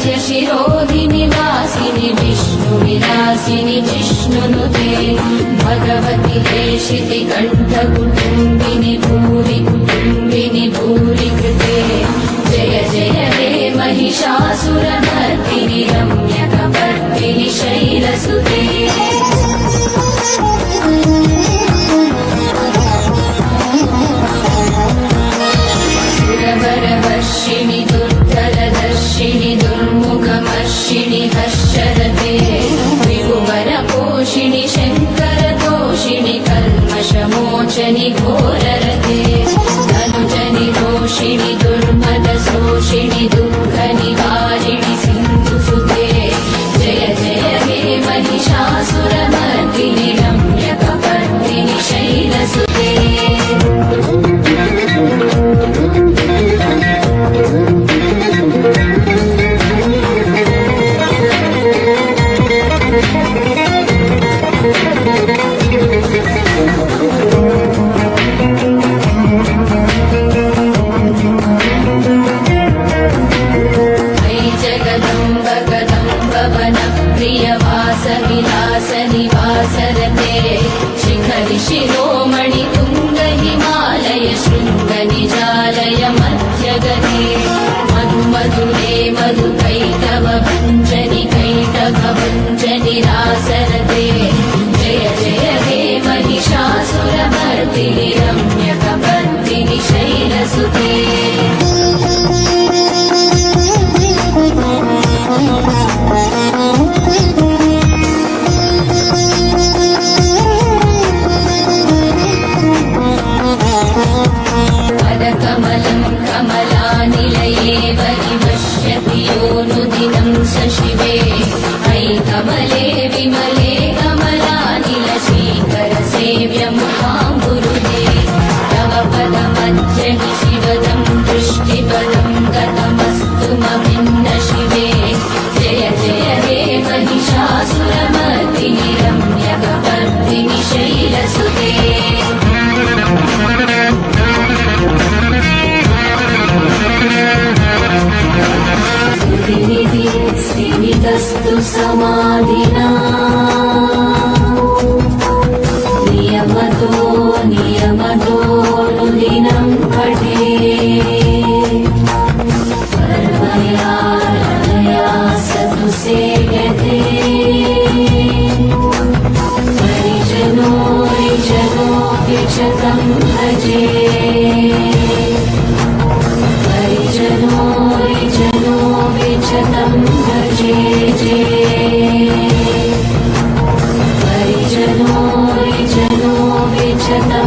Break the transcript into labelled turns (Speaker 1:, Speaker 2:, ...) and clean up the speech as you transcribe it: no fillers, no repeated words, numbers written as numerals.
Speaker 1: शिरोधिनि वासिनि विष्णुविलासिनि जिष्णुनुते भगवति देशिति कण्ठकुटुम्बिनि भूरि कुटुम्बिनि भूरि कृते जय जय हे महिषासुरमर्दिनि रम्यकपर्दिनि शैलसुते सुरवरवर्षिणि दुर्धरदर्शिनि दुर्मुखमर्षिणि हर्षरते विभुवरपोषिणि शङ्करतोषिणि कल्मषमोचनि घोररते धनुजनि दोषिणि दुर्मदशोषिणि दुःखनिवारिणि सिन्धुसुते जय जय हे महिषासुरमर्दिनि रम्यकपर्दिनि शैलसुते प्रियवासविलासनिवासरते शिखरि शिरोमणि तुङ्ग हिमालय शृङ्गनिजालय मध्यगते मधुमधुरे मधुकैटव भञ्जनि कैटभ भञ्जनि रासरते जय जय हे महिषासुरमर्दिनि रम्यकपर्दिनि शैलसुते कमलं कमलानिलये परिपश्यति योऽनुदिनं स शिवे अयि कमले विमले कमलानिलशीकरसेव्यमुखाम्बुरुदे तव पदमध्यहि शिवदं दृष्टिपदं गतमस्तु मभिन्न शिवे जय जय हे महिषासुरमर्दिनि रम्यकपर्दिनि शैलसुते स्थितस्तु समाधिना नियमतो नुदिनं पठे परमया सतु सेव्यते परिजनो च तं भजे परिजनो च तं भजे परिजनो च तं